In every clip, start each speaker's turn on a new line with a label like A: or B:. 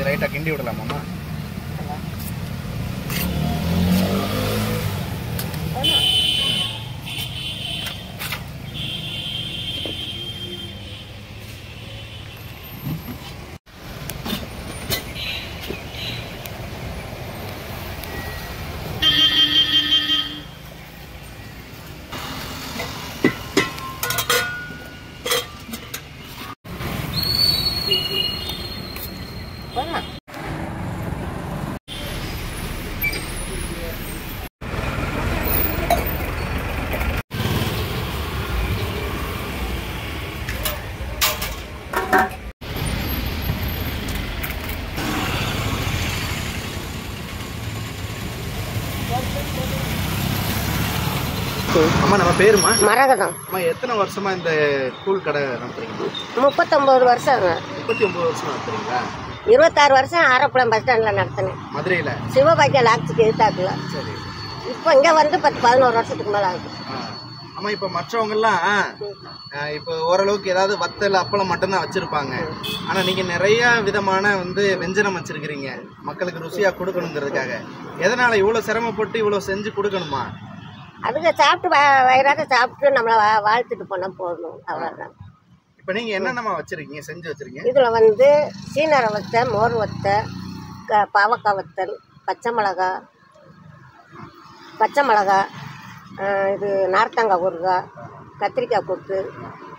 A: இது ரைட்டா கிண்டி விடலாமாம்மா? அம்மா நம்ம பேருமா?
B: மரகதம்.
A: அம்மா எத்தனை வருஷமா இந்த கூழ் கடை நடத்துறீங்க?
B: 39 வருஷம்.
A: 39 வருஷமா நடத்துறீங்களா?
B: 26 வருஷம் ஆரப்புலம் பஸ் ஸ்டாண்டில் நடத்தினேன்.
A: மதுரையில்
B: சிவபாக்கிய லாட்சிக்கு எதிர்த்தாக்குல.
A: சரி.
B: இப்போ இங்கே வந்து 10-11 வருஷத்துக்கு மேலே ஆகுது.
A: அம்மா இப்போ மற்றவங்கெல்லாம் இப்போ ஓரளவுக்கு ஏதாவது வத்தல் அப்பளம் மட்டும்தான் வச்சுருப்பாங்க. ஆனால் நீங்கள் நிறையா விதமான வெஞ்சனம் வச்சுருக்கிறீங்க மக்களுக்கு ருசியாக கொடுக்கணுங்கிறதுக்காக. எதனால் இவ்வளோ சிரமப்பட்டு இவ்வளோ செஞ்சு கொடுக்கணுமா?
B: அதுக்கு சாப்பிட்டு வயிறாக சாப்பிட்டு நம்மளை வாழ்த்துட்டு போனால் போடணும், அவ்வளோதான்.
A: இப்போ நீங்கள் என்னென்னமா வச்சுருக்கீங்க, செஞ்சு வச்சுருக்கீங்க?
B: இதில் சீனரை வத்தை, மோர் வத்தை, பாவக்காய் வத்தல், பச்சை மிளகா, இது நார்த்தங்காய் ஊறுகாய், கத்திரிக்காய் கூட்டு,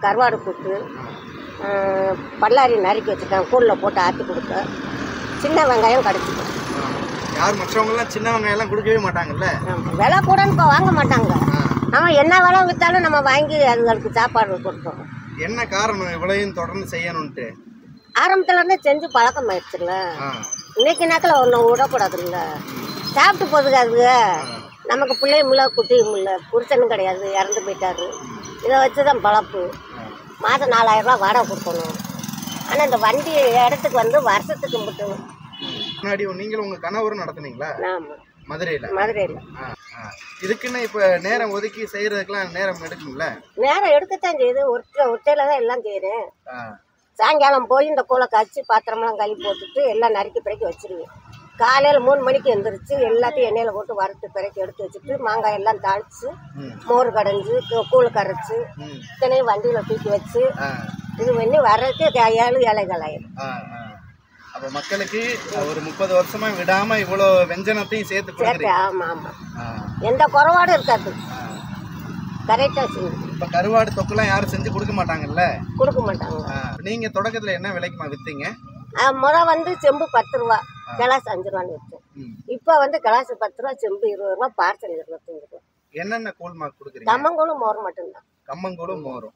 B: கருவாடு கூட்டு, பல்லாரி நறுக்கி வச்சுருக்கேன், கூழில் போட்டு ஆற்றி கொடுக்க, சின்ன வெங்காயம் கடிச்சிக்கும்.
A: யார் மற்றவங்கலாம் சின்ன வெங்காயம்லாம் கொடுக்கவே மாட்டாங்கல்ல?
B: விலை கூடன்னு இப்போ வாங்க மாட்டாங்க. நம்ம என்ன விலை விற்றாலும் நம்ம வாங்கி அதுங்களுக்கு சாப்பாடு கொடுப்போம்.
A: என்ன காரணம் இவ்வளையும் தொடர்ந்து செய்யணும்ட்டு?
B: ஆரம்பத்துல இருந்தே செஞ்சு பழக்கம் ஆயிடுச்சுல்ல. இன்னைக்கு நாக்கில் ஒன்றும் விடக்கூடாதுல்ல. சாப்பிட்டு போதுங்க அதுங்க. நமக்கு பிள்ளையும் இல்லை, குட்டியும் இல்லை, புருஷனும் கிடையாது, இறந்து போயிட்டாரு. இதை வச்சு தான் பழப்பு. மாதம் 4000 ரூபா வாடகை கொடுக்கணும். ஆனால் இந்த வண்டி இடத்துக்கு வருஷத்துக்கு முட்டணும்.
A: முன்னாடி நீங்களும் உங்க கணவரும் நடத்துனீங்களா?
B: ஆமாம்,
A: மதுரையில். இதுக்குன்னு இப்போ நேரம் ஒதுக்கி செய்யறதுக்கெல்லாம் நேரம் எடுக்குங்களா?
B: நேரம் எடுக்கத்தான் செய்யுது. ஒற்றையில தான் எல்லாம் செய்கிறேன். சாயங்காலம் போய் இந்த கூளை காய்ச்சி பாத்திரமெல்லாம் கழுவி போட்டுட்டு எல்லாம் நறுக்கி பிறக்கி வச்சிருவேன். காலையில் 3 மணிக்கு எழுந்திரிச்சு எல்லாத்தையும் எண்ணெயில் போட்டு வறுத்து பிறக்கி எடுத்து வச்சுட்டு மாங்காய் எல்லாம் தாளித்து மோர் கடைஞ்சி கூழ் கரைச்சி இத்தனையும் வண்டியில் தூக்கி வச்சு இது பண்ணி வர்றதுக்கு 7 ஆயிடும்.
A: அப்போ மக்களுக்கு ஒரு 30 வருஷமா விடாம இவ்வளோ வெஞ்சனத்தையும் சேர்த்து.
B: ஆமாம் ஆமாம், எந்த குறைபாடும் இருக்காது. கரெக்டாக செஞ்சு.
A: இப்போ கருவாடு தொக்குலாம் யாரும் செஞ்சு கொடுக்க மாட்டாங்கல்ல?
B: கொடுக்க மாட்டாங்க.
A: நீங்கள் தொடக்கத்தில் என்ன விலைக்குமா விற்றீங்க?
B: முறை செம்பு 10 ரூபா, கிளாஸ் 5 ரூபான்னு விற்றேன். இப்போ கிளாஸ் 10 ரூபா, செம்பு 20 ரூபா, பார்சல் 25 ரூபா.
A: என்னென்ன கூழ்மா கொடுக்குறீங்க?
B: கம்மங்கூழும் மோர் மட்டும்தான்.
A: கம்மங்கூழும் மோரும்.